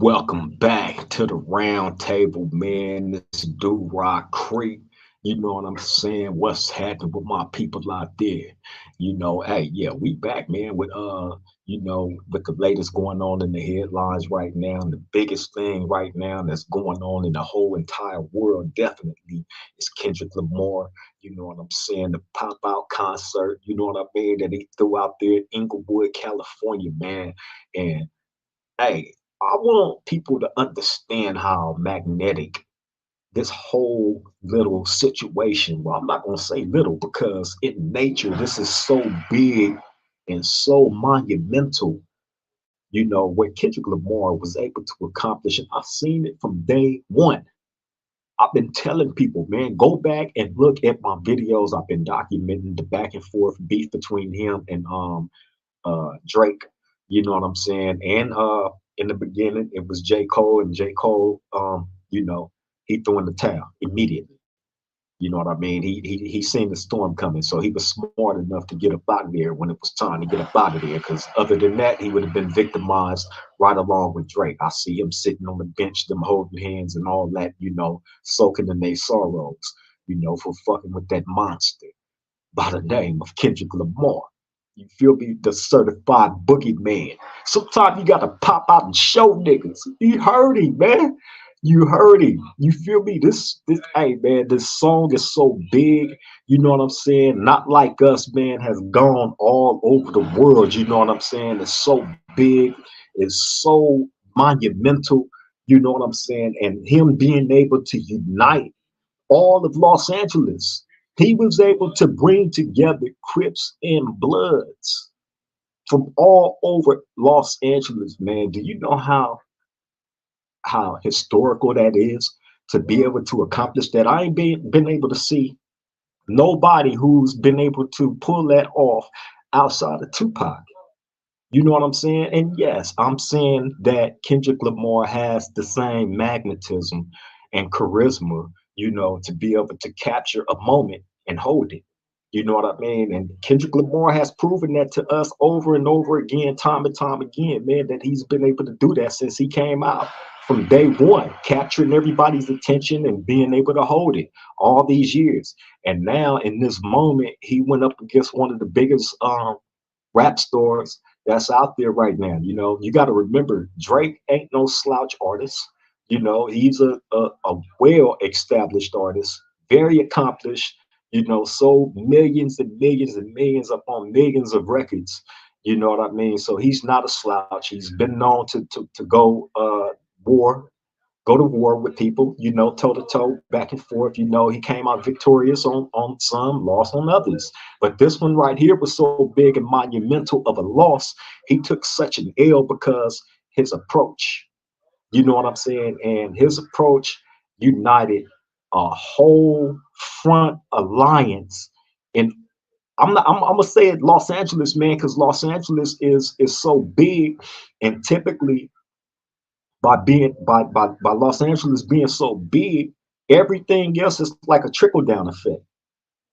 Welcome back to the round table, man. This dude Rock Creek. You know what I'm saying? What's happening with my people out there? Hey, yeah, we back, man, with the latest going on in the headlines right now. And the biggest thing right now that's going on in the whole entire world definitely is Kendrick Lamar. You know what I'm saying? The pop out concert, you know what I mean, that he threw out there in Inglewood, California, man. And hey, I want people to understand how magnetic this whole little situation. Well, I'm not going to say little because in nature, this is so big and so monumental. What Kendrick Lamar was able to accomplish. And I've seen it from day one. I've been telling people, man, go back and look at my videos. I've been documenting the back and forth beef between him and Drake. You know what I'm saying? And in the beginning, it was J. Cole, and J. Cole, he threw in the towel immediately. You know what I mean? He seen the storm coming, so he was smart enough to get up out of there when it was time to get up out of there. Because other than that, he would have been victimized right along with Drake. I see him sitting on the bench, them holding hands and all that, soaking in their sorrows, for fucking with that monster by the name of Kendrick Lamar. You feel me? The certified boogeyman. Sometimes you gotta pop out and show niggas. You heard him, man. You heard him. You feel me? Hey man, this song is so big. You know what I'm saying? Not Like Us, man, has gone all over the world. You know what I'm saying? It's so big. It's so monumental. You know what I'm saying? And him being able to unite all of Los Angeles. He was able to bring together Crips and Bloods from all over Los Angeles, man. Do you know how historical that is to be able to accomplish that? I ain't been able to see nobody who's been able to pull that off outside of Tupac. You know what I'm saying? And yes, I'm saying that Kendrick Lamar has the same magnetism and charisma, to be able to capture a moment and hold it. You know what I mean? And Kendrick Lamar has proven that to us over and over again, time and time again, man, that he's been able to do that since he came out from day one, capturing everybody's attention and being able to hold it all these years. And now in this moment, he went up against one of the biggest rap stars that's out there right now. You got to remember Drake ain't no slouch artist. He's a well established artist, very accomplished, sold millions and millions and millions upon millions of records. You know what I mean? So he's not a slouch. He's been known to war go to war with people, toe to toe, back and forth. He came out victorious on some, lost on others. But this one right here was so big and monumental of a loss. He took such an L because his approach, you know what I'm saying? And his approach united a whole front alliance. And I'm gonna say it Los Angeles, man, because Los Angeles is so big, and typically by Los Angeles being so big, everything else is like a trickle down effect.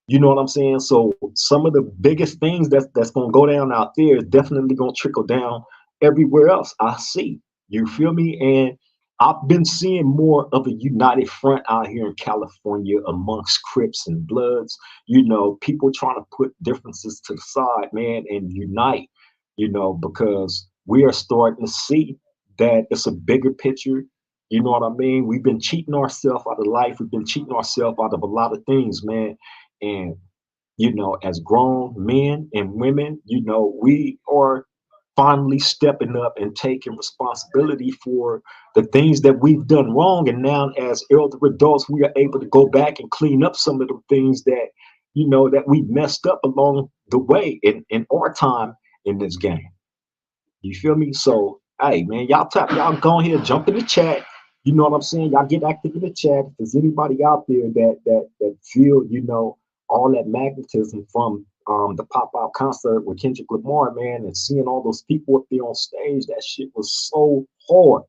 You know what I'm saying? So some of the biggest things that's gonna go down out there is definitely gonna trickle down everywhere else. I see. You feel me? And I've been seeing more of a united front out here in California amongst Crips and Bloods. People trying to put differences to the side, man, and unite. Because we are starting to see that it's a bigger picture. You know what I mean? We've been cheating ourselves out of life. We've been cheating ourselves out of a lot of things, man. And, as grown men and women, we are finally stepping up and taking responsibility for the things that we've done wrong. And now, as elder adults, we are able to go back and clean up some of the things that we messed up along the way in our time in this game. You feel me? So, hey, man, y'all go ahead, jump in the chat. You know what I'm saying? Y'all get active in the chat. If there's anybody out there that feel, all that magnetism from the pop out concert with Kendrick Lamar, man, and seeing all those people up there on stage, that shit was so hard.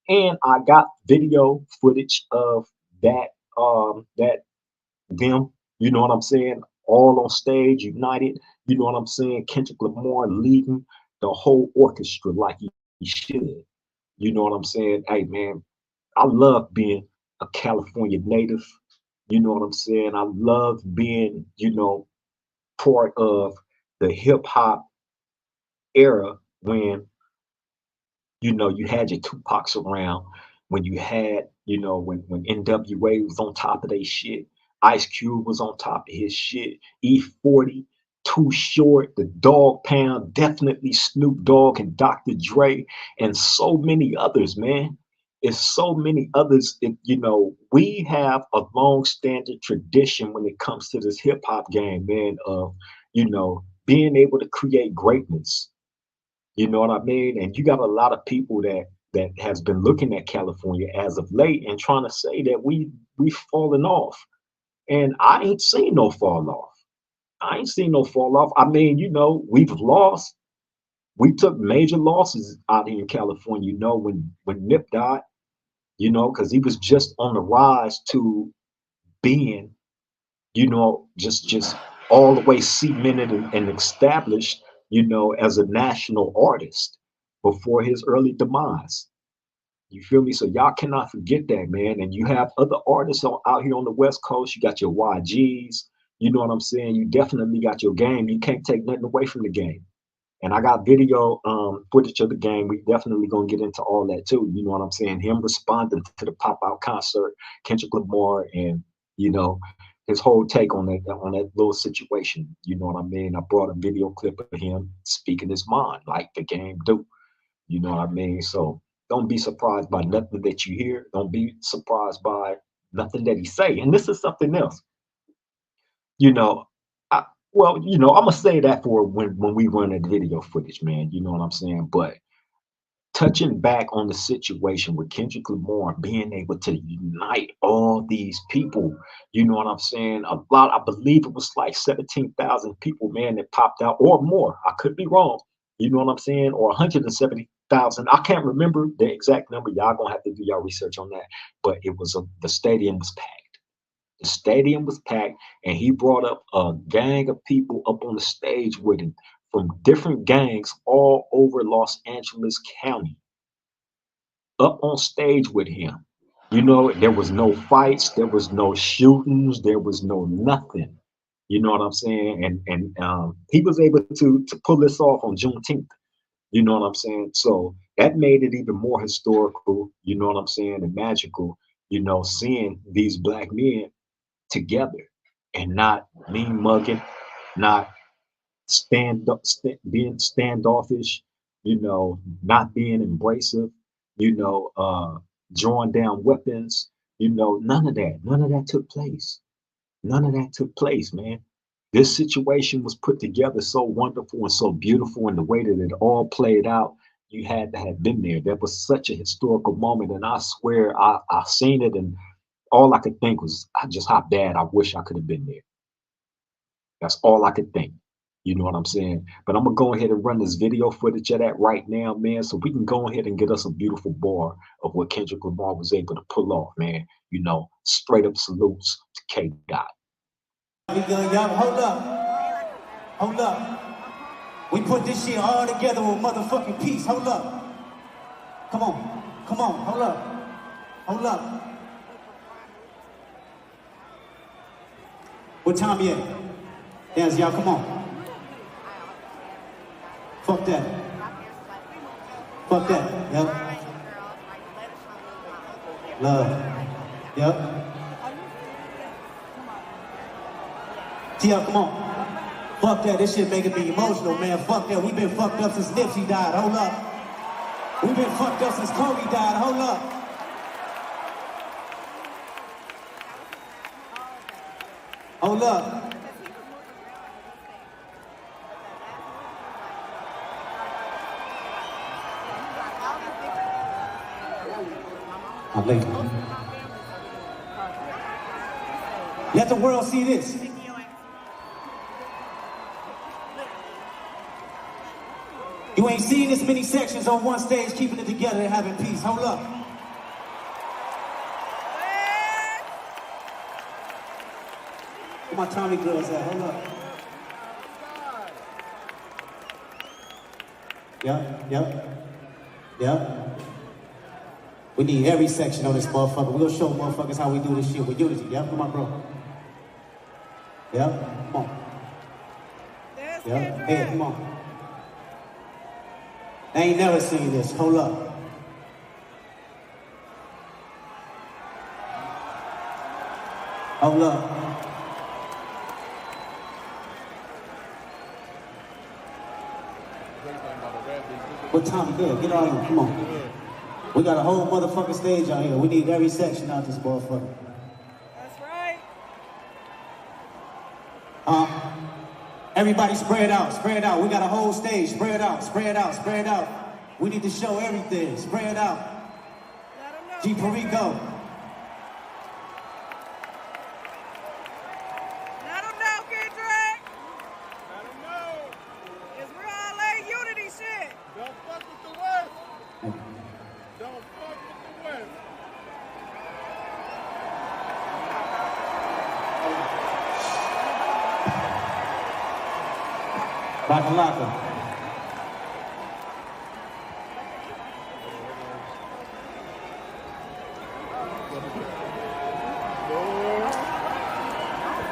And I got video footage of that them, you know what I'm saying, all on stage, united, you know what I'm saying, Kendrick Lamar leading the whole orchestra like he should. You know what I'm saying? Hey, man, I love being a California native. You know what I'm saying? I love being, part of the hip hop era when you had your Tupacs around, when you had, when NWA was on top of their shit, Ice Cube was on top of his shit, E40, Too Short, the Dog Pound, definitely Snoop Dogg and Dr. Dre, and so many others, man. It's so many others. We have a long-standing tradition when it comes to this hip hop game, man, of, being able to create greatness. You know what I mean? And you got a lot of people that has been looking at California as of late and trying to say that we've fallen off. And I ain't seen no fall off. I ain't seen no fall off. I mean, we've lost. We took major losses out here in California, when Nip died, because he was just on the rise to being, just all the way cemented and established, as a national artist before his early demise. You feel me? So y'all cannot forget that, man. And you have other artists out here on the West Coast. You got your YGs. You know what I'm saying? You definitely got your game. You can't take nothing away from the game. And I got video footage of the game. We definitely gonna get into all that too. You know what I'm saying? Him responding to the pop out concert, Kendrick Lamar, and you know his whole take on that little situation. You know what I mean? I brought a video clip of him speaking his mind, like the game do. You know what I mean? So don't be surprised by nothing that you hear. Don't be surprised by nothing that he say. And this is something else. You know, I'm gonna say that for when we run that video footage, man. You know what I'm saying? But touching back on the situation with Kendrick Lamar being able to unite all these people, you know what I'm saying? I believe it was like 17,000 people, man, that popped out or more. I could be wrong, you know what I'm saying? Or 170,000. I can't remember the exact number. Y'all gonna have to do y'all research on that. But the stadium was packed. The stadium was packed, and he brought up a gang of people up on the stage with him from different gangs all over Los Angeles County, up on stage with him. There was no fights, there was no shootings, there was no nothing. You know what I'm saying? And he was able to pull this off on Juneteenth. You know what I'm saying? So that made it even more historical. You know what I'm saying? And magical. Seeing these black men together and not mean mugging, not being standoffish, not being embracive, you know, uh, drawing down weapons, none of that took place. None of that took place, man. This situation was put together so wonderful and so beautiful, and the way that it all played out, you had to have been there. That was such a historical moment, and I swear I seen it, and all I could think was just how bad I wish I could have been there. That's all I could think. You know what I'm saying? But I'm gonna go ahead and run this video footage of that right now, man, so we can go ahead and get us a beautiful bar of what Kendrick Lamar was able to pull off, man. Straight up salutes to K Dot. Hold up. Hold up. We put this shit all together with motherfucking peace. Hold up. Come on. Come on. Hold up. Hold up. What time yet? Dance, y'all. Come on. Fuck that. Fuck that. Yep. Love. Yep. T.L., come on. Fuck that. This shit making me emotional, man. Fuck that. We've been fucked up since Nipsey died. Hold up. We've been fucked up since Kobe died. Hold up. Hold up. Let the world see this. You ain't seen this many sections on one stage keeping it together and having peace. Hold up. Where my Tommy girls at? Hold up. Yep. We need every section on this motherfucker. We're gonna show motherfuckers how we do this shit with unity. Yep, come on, bro. Yep, come on. Yep, hey, come on. They ain't never seen this. Hold up. Hold up. What time? Good. Get on here. Come on. We got a whole motherfucking stage out here. We need every section out this motherfucker. That's right. Everybody spread out. Spread out. We got a whole stage. Spread out. Spread out. Spread out. We need to show everything. Spread out. G. Perico. Let them know, Kendrick. Let them know. It's real LA unity shit. Don't fuck with the West. Don't fuck with the West. Laka Laka.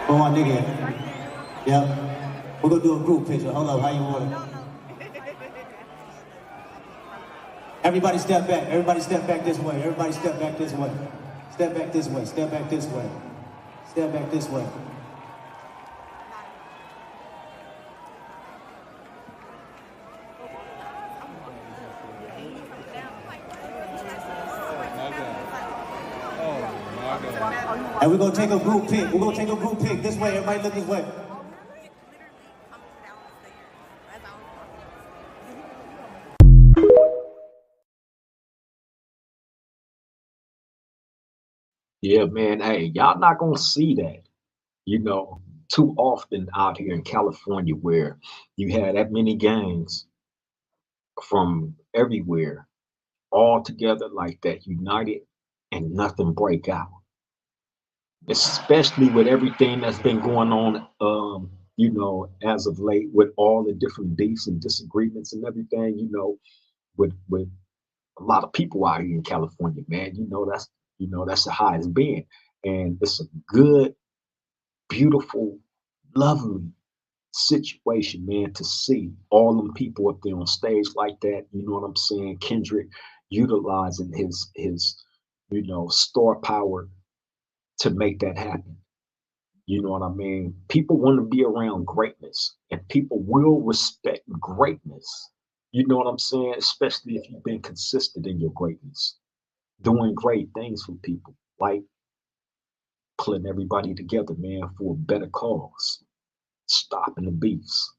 Oh, my nigga. Yep. We're gonna do a group picture. Hold up, how you want it? Everybody step back. Everybody step back this way. Everybody step back this way. Step back this way. Step back this way. Step back this way. And we're gonna take a group pic. We're gonna take a group pic this way. Everybody look this way. Yeah, man. Hey, y'all not gonna see that, you know, too often out here in California where you had that many gangs from everywhere all together like that, united, and nothing break out. Especially with everything that's been going on, as of late, with all the different beefs and disagreements and everything, with a lot of people out here in California, man. That's the highest been, and it's a good, beautiful, lovely situation, man, to see all them people up there on stage like that. You know what I'm saying? Kendrick utilizing his star power to make that happen. You know what I mean? People want to be around greatness, and people will respect greatness. You know what I'm saying? Especially if you've been consistent in your greatness, doing great things for people, like putting everybody together, man, for a better cause, stopping the beefs.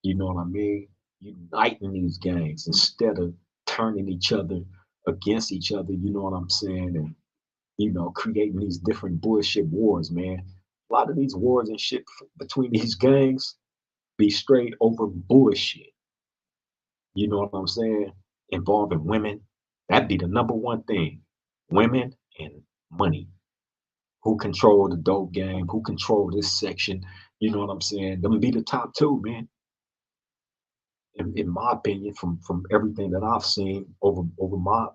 You know what I mean? Uniting these gangs instead of turning each other against each other. You know what I'm saying? And creating these different bullshit wars, man. A lot of these wars and shit between these gangs be straight over bullshit. You know what I'm saying? Involving women. That'd be the number one thing. Women and money. Who control the dope game? Who control this section? You know what I'm saying? Them be the top two, man. In my opinion, from everything that I've seen over my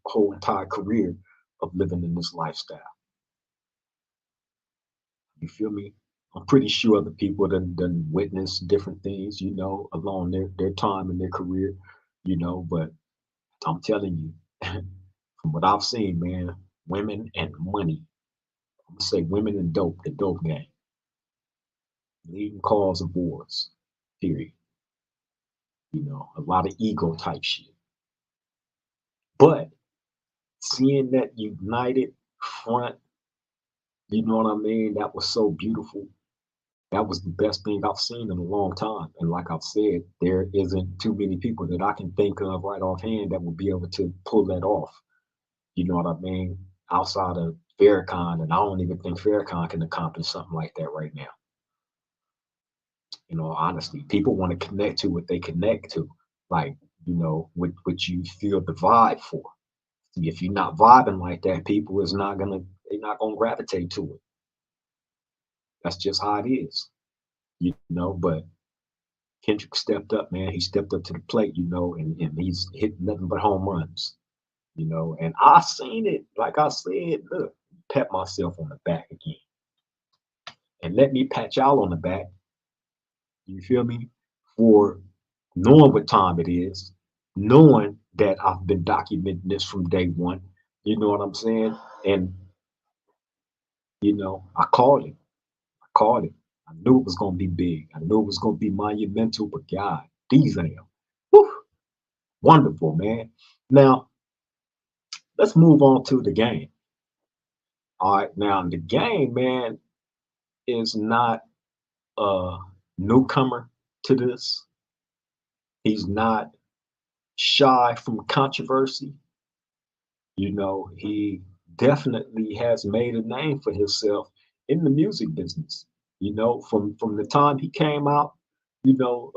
whole entire career of living in this lifestyle. You feel me? I'm pretty sure other people done witnessed different things, along their time in their career, but I'm telling you, from what I've seen, man, women and money. I'm gonna say women and dope, the dope game. Leading cause of wars. Period. A lot of ego type shit. But seeing that united front, you know what I mean? That was so beautiful. That was the best thing I've seen in a long time. And like I've said, there isn't too many people that I can think of right offhand that would be able to pull that off. You know what I mean? Outside of Farrakhan, and I don't even think Farrakhan can accomplish something like that right now. Honestly, people want to connect to what they connect to, like, what you feel the vibe for. If you're not vibing like that, people they're not gonna gravitate to it. That's just how it is, but Kendrick stepped up, man. He stepped up to the plate, and he's hit nothing but home runs. And I seen it. Like I said, look, pat myself on the back again. And let me pat y'all on the back, you feel me, for knowing what time it is, knowing that I've been documenting this from day one. You know what I'm saying? And, I called it. I called it. I knew it was going to be big. I knew it was going to be monumental, but God, these damn. Whew, wonderful, man. Now, let's move on to the game. All right. Now, the game, man, is not a newcomer to this. He's not shy from controversy. He definitely has made a name for himself in the music business. From the time he came out,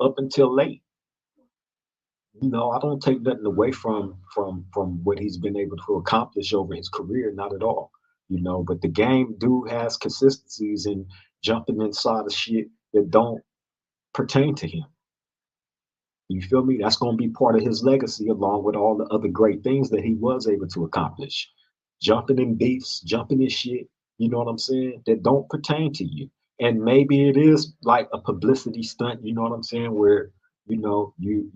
up until late. I don't take nothing away from what he's been able to accomplish over his career, not at all. But the game do has consistencies in jumping inside of shit that don't pertain to him. You feel me? That's going to be part of his legacy, along with all the other great things that he was able to accomplish. Jumping in beefs, jumping in shit, you know what I'm saying, that don't pertain to you. And maybe it is like a publicity stunt, you know what I'm saying, where you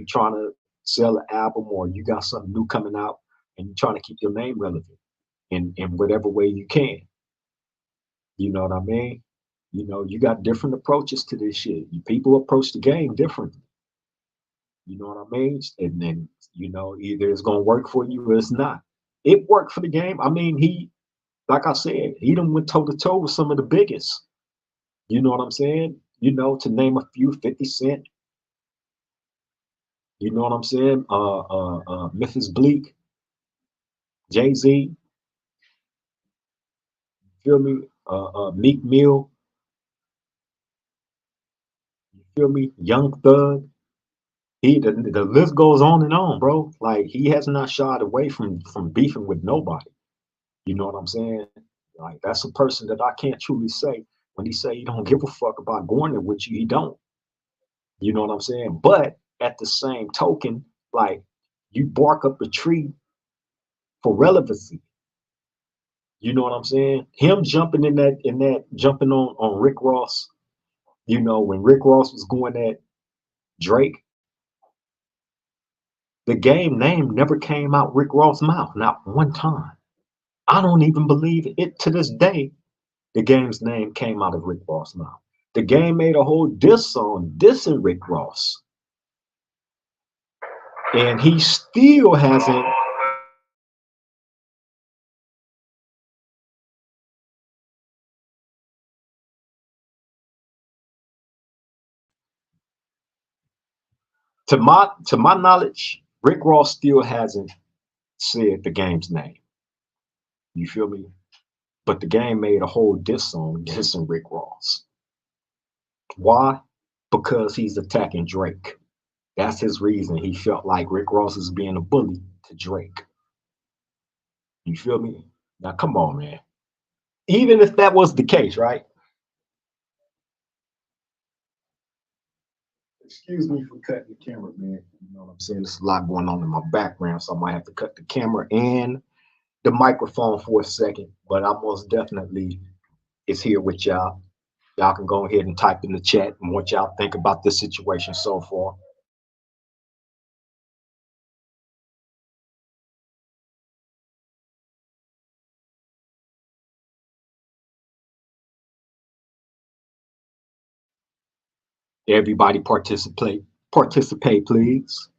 trying to sell an album, or you got something new coming out, and you're trying to keep your name relevant in whatever way you can. You know what I mean? You got different approaches to this shit. People approach the game differently. You know what I mean? And then, either it's gonna work for you or it's not. It worked for the game. I mean, like I said, he done went toe to toe with some of the biggest. You know what I'm saying? To name a few, 50 Cent, you know what I'm saying? Memphis Bleak, Jay-Z, feel me? Meek Mill, you feel me? Young Thug. The list goes on and on, bro. Like, he has not shied away from beefing with nobody. You know what I'm saying? Like, that's a person that I can't truly say when he say he don't give a fuck about going there with you, he don't. You know what I'm saying? But at the same token, like, you bark up a tree for relevancy. You know what I'm saying? Him jumping jumping on Rick Ross, when Rick Ross was going at Drake, the game name never came out Rick Ross' mouth, not one time. I don't even believe it to this day. The game's name came out of Rick Ross' mouth. The game made a whole diss song dissing Rick Ross. And he still hasn't. To my knowledge, Rick Ross still hasn't said the game's name. You feel me? But the game made a whole diss song dissing Rick Ross. Why? Because he's attacking Drake. That's his reason. He felt like Rick Ross is being a bully to Drake. You feel me? Now, come on, man. Even if that was the case, right? Excuse me for cutting the camera, man. You know what I'm saying? There's a lot going on in my background, so I might have to cut the camera and the microphone for a second. But I most definitely is here with y'all. Y'all can go ahead and type in the chat and what y'all think about this situation so far. Everybody participate, please.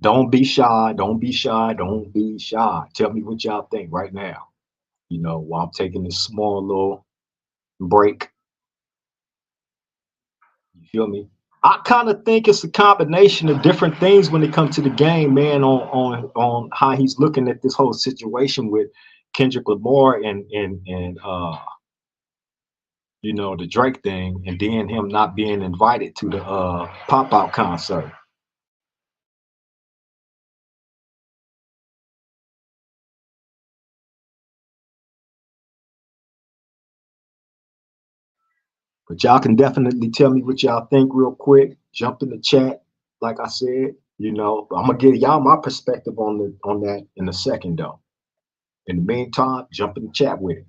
Don't be shy. Don't be shy. Don't be shy. Tell me what y'all think right now. While I'm taking this small little break. You feel me? I kind of think it's a combination of different things when it comes to the game, man. On how he's looking at this whole situation with Kendrick Lamar and the Drake thing, and then him not being invited to the pop out concert. But y'all can definitely tell me what y'all think real quick. Jump in the chat, like I said. You know, I'm gonna give y'all my perspective on that in a second though. In the meantime, jump in the chat with it.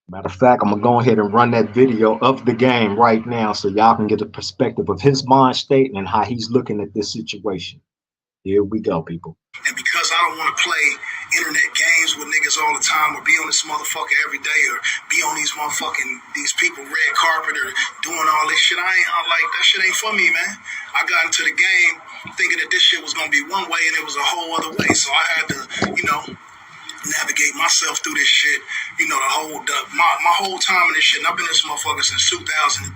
Matter of fact, I'm gonna go ahead and run that video of the game right now so y'all can get a perspective of his mind state and how he's looking at this situation. Here we go, people. And because I don't want to play internet games with niggas all the time or be on this motherfucker every day or be on these people red carpet or doing all this shit, I'm like, that shit ain't for me, man. I got into the game thinking that this shit was going to be one way and it was a whole other way. So I had to, navigate myself through this shit, my whole time in this shit. And I've been in this motherfucker since 2003,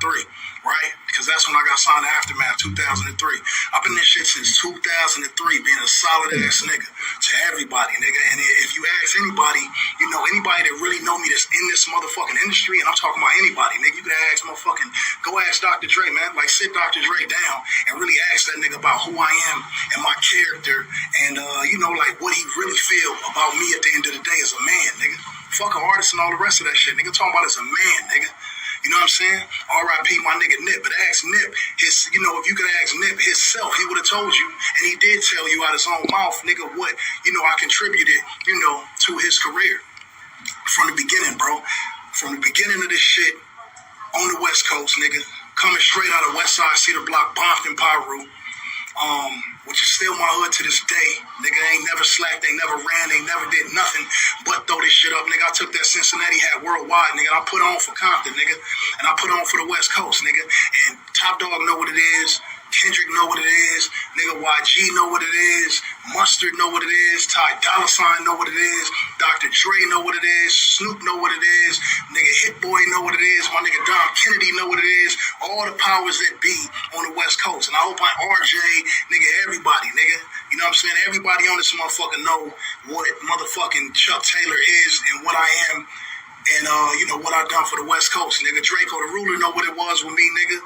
right? Because that's when I got signed to Aftermath, 2003. I've been in this shit since 2003, being a solid ass nigga to everybody, nigga. And if you ask anybody, anybody that really know me that's in this motherfucking industry, and I'm talking about anybody, nigga, you can ask go ask Dr. Dre, man. Like, sit Dr. Dre down and really ask that nigga about who I am and my character and, like what he really feel about me at the end of the day as a man, nigga. Fuck an artist and all the rest of that shit. Nigga talking about as a man, nigga. You know what I'm saying? R.I.P. my nigga Nip. But ask Nip, if you could ask Nip himself, he would have told you, and he did tell you out his own mouth, nigga, what, I contributed, to his career. From the beginning, bro. From the beginning of this shit on the West Coast, nigga. Coming straight out of West Side Cedar Block, Bompton, Piru. Which is still my hood to this day. Nigga, they ain't never slacked, they never ran, they never did nothing but throw this shit up. Nigga, I took that Cincinnati hat worldwide, nigga, and I put on for Compton, nigga, and I put on for the West Coast, nigga, and Top Dog know what it is. Kendrick know what it is. Nigga, YG know what it is. Mustard know what it is. Ty Dolla $ign know what it is. Dr. Dre know what it is. Snoop know what it is. Nigga, Hit Boy know what it is. My nigga Dom Kennedy know what it is. All the powers that be on the West Coast. And I hope RJ, nigga, everybody, nigga. You know what I'm saying? Everybody on this motherfucker know what motherfucking Chuck Taylor is and what I am. And, what I done for the West Coast, nigga. Draco the Ruler know what it was with me, nigga.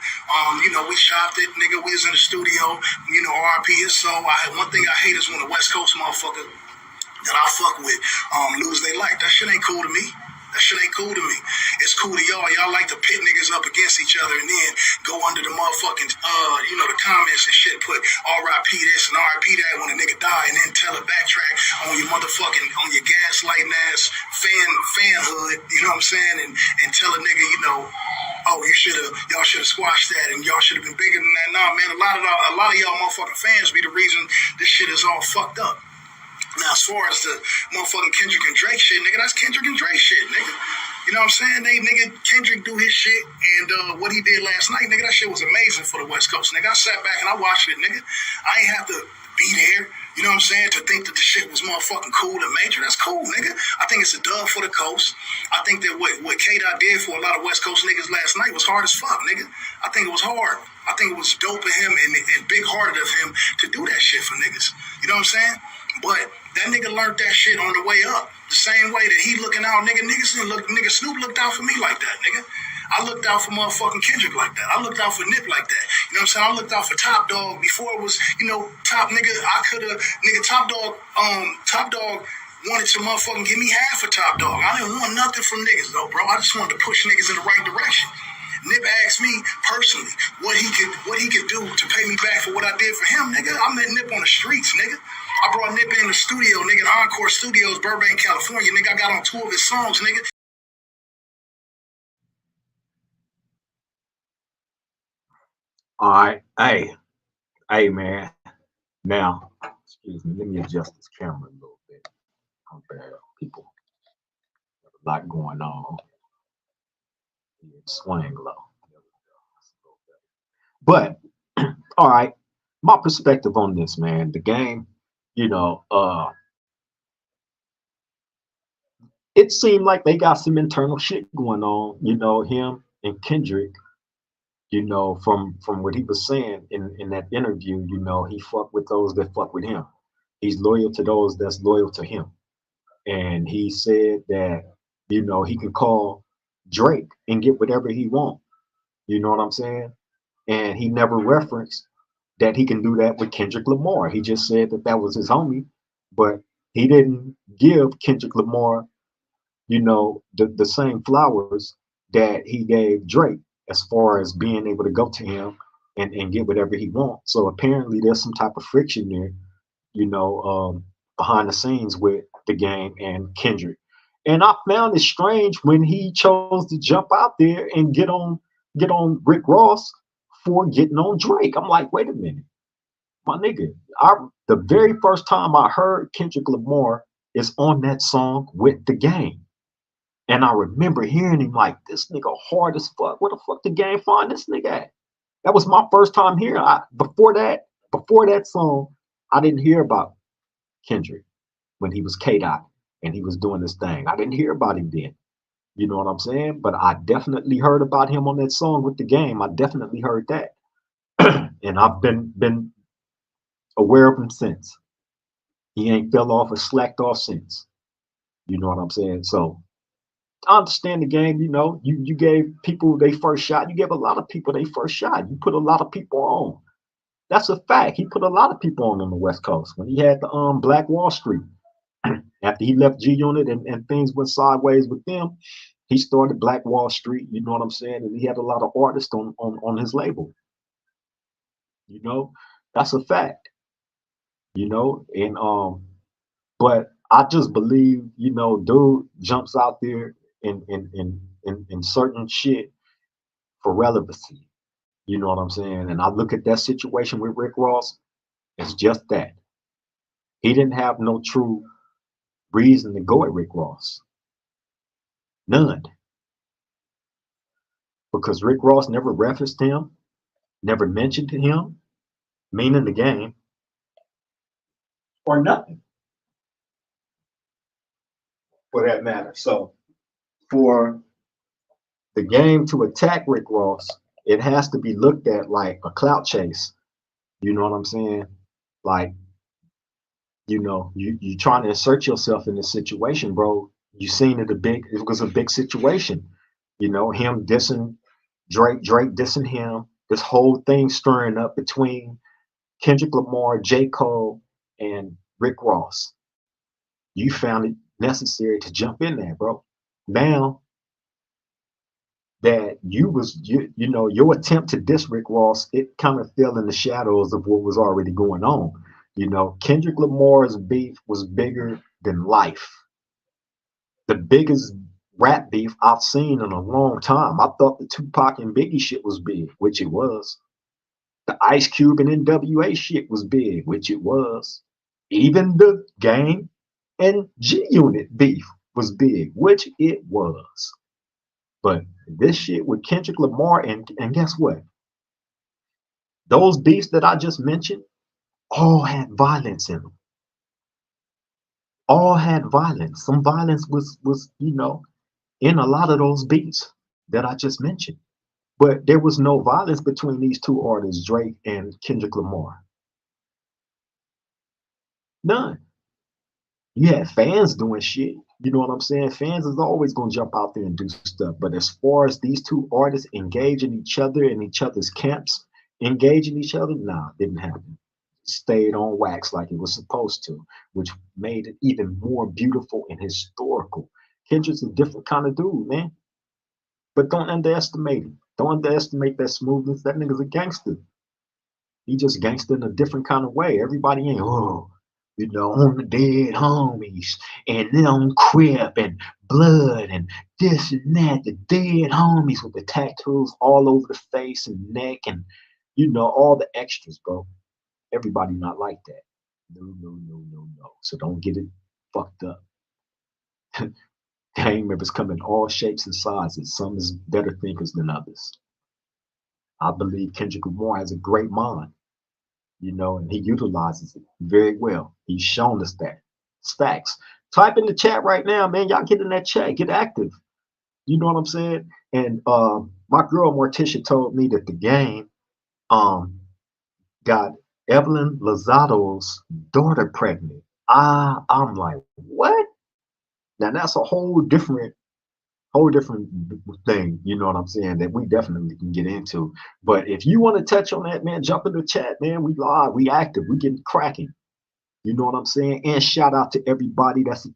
We shopped it, nigga. We was in the studio, RIP his soul. One thing I hate is when the West Coast motherfucker that I fuck with lose their life. That shit ain't cool to me. That shit ain't cool to me. It's cool to y'all. Y'all like to pit niggas up against each other and then go under the motherfucking, the comments and shit, put RIP this and RIP that when a nigga die and then tell a backtrack on your motherfucking, on your gaslighting ass fanhood, you know what I'm saying? And tell a nigga, oh, y'all should have squashed that and y'all should have been bigger than that. Nah, man, a lot of y'all motherfucking fans be the reason this shit is all fucked up. Now, as far as the motherfucking Kendrick and Drake shit, nigga, that's Kendrick and Drake shit, nigga. You know what I'm saying? Kendrick do his shit, and what he did last night, nigga, that shit was amazing for the West Coast, nigga. I sat back and I watched it, nigga. I ain't have to be there, you know what I'm saying, to think that the shit was motherfucking cool and major. That's cool, nigga. I think it's a dub for the coast. I think that what K-Dot did for a lot of West Coast niggas last night was hard as fuck, nigga. I think it was hard. I think it was dope of him and big-hearted of him to do that shit for niggas. You know what I'm saying? But that nigga learned that shit on the way up. The same way that he looking out, nigga Snoop looked out for me like that, nigga. I looked out for motherfucking Kendrick like that. I looked out for Nip like that. You know what I'm saying? I looked out for Top Dog before it was, Top nigga. Top Dog wanted to motherfucking give me half a Top Dog. I didn't want nothing from niggas though, bro. I just wanted to push niggas in the right direction. Nip asked me personally what he could do to pay me back for what I did for him, nigga. I met Nip on the streets, nigga. I brought Nip in the studio, nigga, Encore Studios, Burbank, California, nigga. I got on 2 of his songs, nigga. All right. Hey, man. Now, excuse me. Let me adjust this camera a little bit. I'm bad. People have a lot going on. Swing low. But all right, my perspective on this, man. The game, it seemed like they got some internal shit going on. Him and Kendrick. From what he was saying in that interview, he fuck with those that fuck with him. He's loyal to those that's loyal to him. And he said that, he can call Drake and get whatever he wants. You know what I'm saying? And he never referenced that he can do that with Kendrick Lamar. He just said that that was his homie, but he didn't give Kendrick Lamar, the same flowers that he gave Drake as far as being able to go to him and get whatever he wants. So apparently there's some type of friction there, you know, behind the scenes with the game and Kendrick. And I found it strange when he chose to jump out there and get on Rick Ross for getting on Drake. I'm like, wait a minute, my nigga. The very first time I heard Kendrick Lamar is on that song with the game. And I remember hearing him like, this nigga hard as fuck. Where the fuck the game find this nigga at? That was my first time hearing. Before that song, I didn't hear about Kendrick when he was K Dot and he was doing this thing. I didn't hear about him then. You know what I'm saying? But I definitely heard about him on that song with the game. I definitely heard that. And I've been aware of him since. He ain't fell off or slacked off since. You know what I'm saying? So I understand the game. You gave people their first shot. You gave a lot of people their first shot. You put a lot of people on. That's a fact. He put a lot of people on the West Coast when he had the Black Wall Street. After he left G Unit and things went sideways with them, he started Black Wall Street. You know what I'm saying? And he had a lot of artists on his label. You know, that's a fact. And but I just believe, dude jumps out there in certain shit for relevancy. You know what I'm saying? And I look at that situation with Rick Ross, it's just that. He didn't have no true reason to go at Rick Ross. None. Because Rick Ross never referenced him, never mentioned him, meaning the game, or nothing for that matter. So for the game to attack Rick Ross, it has to be looked at like a clout chase. You know what I'm saying? Like, you trying to insert yourself in this situation, bro. You seen it was a big situation. Him dissing Drake dissing him, this whole thing stirring up between Kendrick Lamar, J. Cole, and Rick Ross. You found it necessary to jump in there, bro. Now that your attempt to diss Rick Ross, it kind of fell in the shadows of what was already going on. Kendrick Lamar's beef was bigger than life. The biggest rap beef I've seen in a long time. I thought the Tupac and Biggie shit was big, which it was. The Ice Cube and NWA shit was big, which it was. Even the Game and G Unit beef was big, which it was. But this shit with Kendrick Lamar and guess what? Those beefs that I just mentioned all had violence in them. All had violence. Some violence was in a lot of those beats that I just mentioned. But there was no violence between these two artists, Drake and Kendrick Lamar. None. You had fans doing shit. You know what I'm saying? Fans is always gonna jump out there and do stuff. But as far as these two artists engaging each other in each other's camps, engaging each other, nah, didn't happen. Stayed on wax like it was supposed to, which made it even more beautiful and historical. Kendrick's a different kind of dude, man. But don't underestimate him. Don't underestimate that smoothness. That nigga's a gangster. He just gangster in a different kind of way. Everybody ain't, on the dead homies and then on Crip and blood and this and that. The dead homies with the tattoos all over the face and neck and, all the extras, bro. Everybody not like that. No, no, no, no, no. So don't get it fucked up. Gang members come in all shapes and sizes. Some is better thinkers than others. I believe Kendrick Lamar has a great mind, and he utilizes it very well. He's shown us that. Stacks. Type in the chat right now, man. Y'all get in that chat. Get active. You know what I'm saying? And my girl Morticia told me that the game got Evelyn Lozato's daughter pregnant. I'm like, what? Now that's a whole different whole different thing, you know what I'm saying, that we definitely can get into. But if you want to touch on that, man, jump in the chat, man. We live, we active, we getting cracking. You know what I'm saying? And shout out to everybody that's in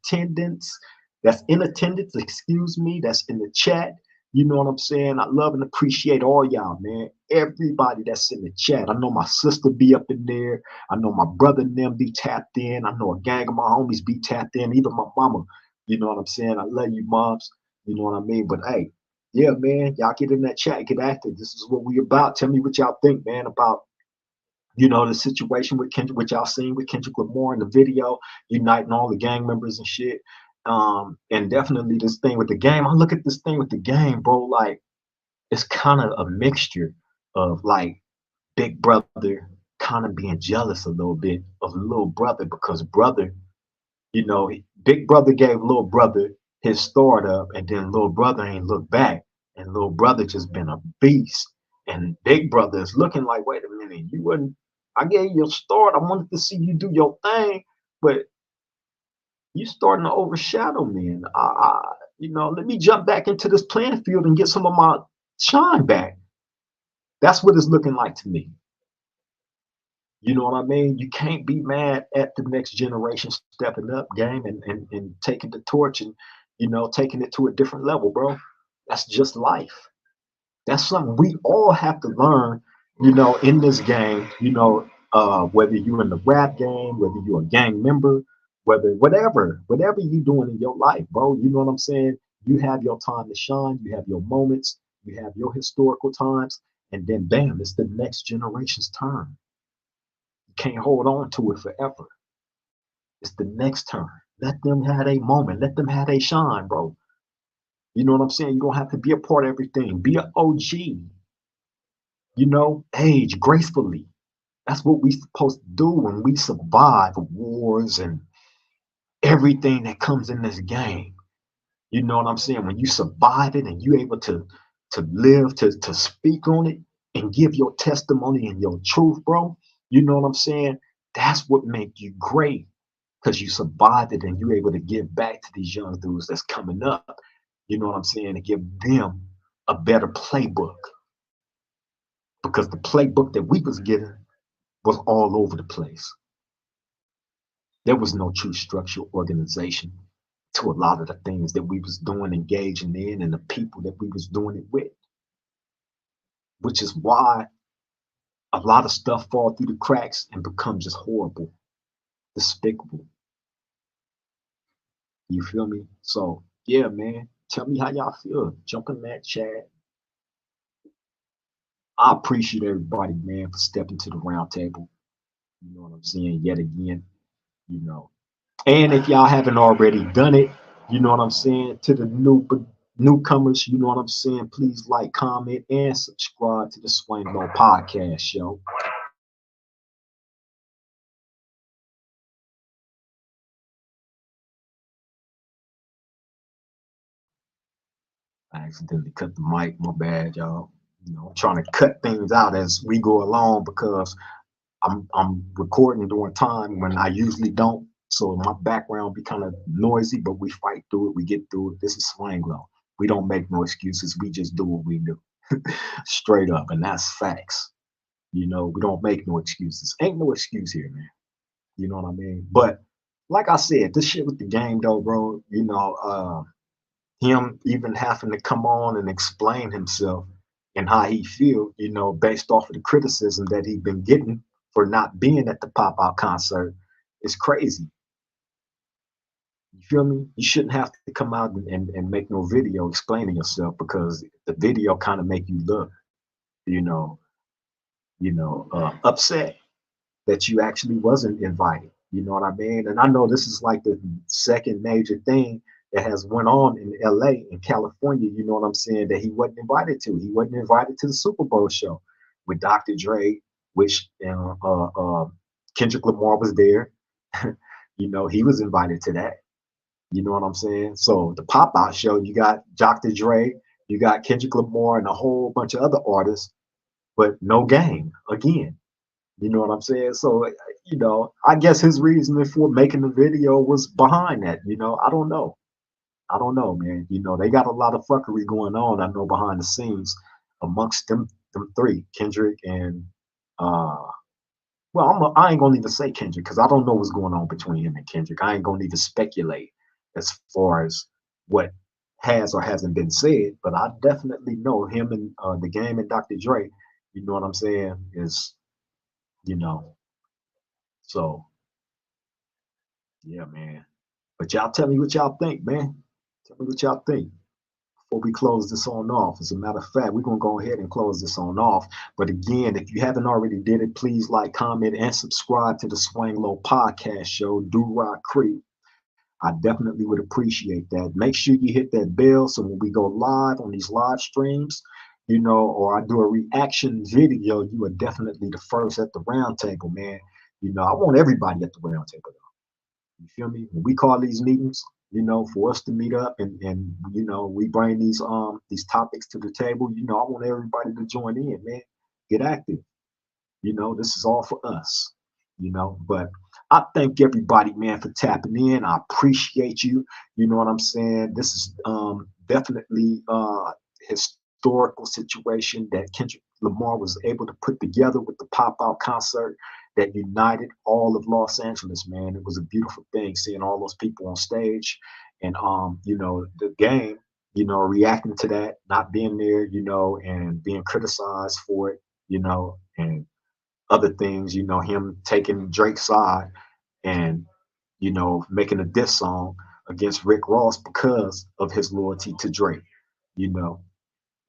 attendance, excuse me, that's in the chat. You know what I'm saying? I love and appreciate all y'all, man. Everybody that's in the chat. I know my sister be up in there. I know my brother and them be tapped in. I know a gang of my homies be tapped in. Even my mama. You know what I'm saying? I love you, moms. You know what I mean? But hey, yeah, man, y'all get in that chat, get active. This is what we about. Tell me what y'all think, man, about the situation with Kendrick, which y'all seen with Kendrick Lamar in the video, uniting all the gang members and shit. And definitely this thing with the game. I look at this thing with the game, bro. Like it's kind of a mixture of like big brother kind of being jealous a little bit of little brother because brother, big brother gave little brother his startup, and then little brother ain't looked back, and little brother just been a beast. And big brother is looking like, wait a minute, you wouldn't. I gave you a start. I wanted to see you do your thing, but you starting to overshadow me. And let me jump back into this playing field and get some of my shine back. That's what it's looking like to me. You know what I mean? You can't be mad at the next generation stepping up game and taking the torch and, taking it to a different level, bro. That's just life. That's something we all have to learn, in this game, whether you're in the rap game, whether you're a gang member, whatever you're doing in your life, bro. You know what I'm saying? You have your time to shine, you have your moments, you have your historical times, and then bam, it's the next generation's turn. You can't hold on to it forever. It's the next turn. Let them have a moment. Let them have a shine, bro. You know what I'm saying? You don't have to be a part of everything. Be an OG. Age gracefully. That's what we supposed to do when we survive wars and everything that comes in this game. You know what I'm saying? When you survive it and you able to live, to speak on it and give your testimony and your truth, bro. You know what I'm saying? That's what makes you great because you survived it and you're able to give back to these young dudes that's coming up. You know what I'm saying? To give them a better playbook. Because the playbook that we was getting was all over the place. There was no true structural organization to a lot of the things that we was doing, engaging in, and the people that we was doing it with. Which is why a lot of stuff fall through the cracks and become just horrible, despicable. You feel me? So yeah, man. Tell me how y'all feel. Jump in that chat. I appreciate everybody, man, for stepping to the round table. You know what I'm saying? Yet again, you know. And if y'all haven't already done it, you know what I'm saying? To the newcomers, you know what I'm saying? Please like, comment, and subscribe to the Swing Low Podcast Show. I accidentally cut the mic, my bad, y'all. I'm trying to cut things out as we go along because I'm recording during time when I usually don't. So my background be kind of noisy, but we fight through it. We get through it. This is Swing Low. We don't make no excuses. We just do what we do. Straight up. And that's facts. We don't make no excuses. Ain't no excuse here, man. You know what I mean? But like I said, this shit with the game though, bro, him even having to come on and explain himself and how he feel, based off of the criticism that he's been getting for not being at the pop out concert is crazy. You feel me? You shouldn't have to come out and make no video explaining yourself because the video kind of make you look, upset that you actually wasn't invited. You know what I mean? And I know this is like the second major thing that has went on in LA in California, you know what I'm saying, that he wasn't invited to. He wasn't invited to the Super Bowl show with Dr. Dre, which Kendrick Lamar was there. He was invited to that. You know what I'm saying? So the pop-out show, you got Dr. Dre, you got Kendrick Lamar and a whole bunch of other artists, but no game again. You know what I'm saying? So, I guess his reasoning for making the video was behind that. I don't know. I don't know, man. You know, they got a lot of fuckery going on. I know behind the scenes amongst them three, Kendrick and uh, well, I ain't gonna even say Kendrick because I don't know what's going on between him and Kendrick. I ain't gonna even speculate as far as what has or hasn't been said, but I definitely know him and the game and Dr. Dre. You know what I'm saying? Is you know, so yeah, man. But y'all tell me what y'all think, man. Tell me what y'all think before we close this on off. As a matter of fact, we're gonna go ahead and close this on off. But again, if you haven't already did it, please like, comment, and subscribe to the Swing Low Podcast Show, Do Rock Creek. I definitely would appreciate that. Make sure you hit that bell so when we go live on these live streams, you know, or I do a reaction video, you are definitely the first at the round table, man. You know, I want everybody at the round table. You feel me? When we call these meetings, you know, for us to meet up and you know, we bring these topics to the table, you know, I want everybody to join in, man. Get active. You know, this is all for us, you know. But I thank everybody, man, for tapping in. I appreciate you. You know what I'm saying? This is definitely historical situation that Kendrick Lamar was able to put together with the pop out concert that united all of Los Angeles, man. It was a beautiful thing seeing all those people on stage and you know, the game, you know, reacting to that, not being there, you know, and being criticized for it, you know, and other things, you know, him taking Drake's side and, you know, making a diss song against Rick Ross because of his loyalty to Drake. You know,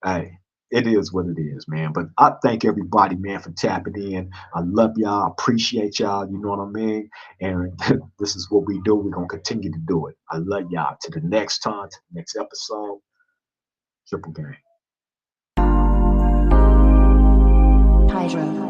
hey, it is what it is, man. But I thank everybody, man, for tapping in. I love y'all. I appreciate y'all. You know what I mean? And this is what we do. We're going to continue to do it. I love y'all. To the next time, to the next episode, Triple Gang. Hydro.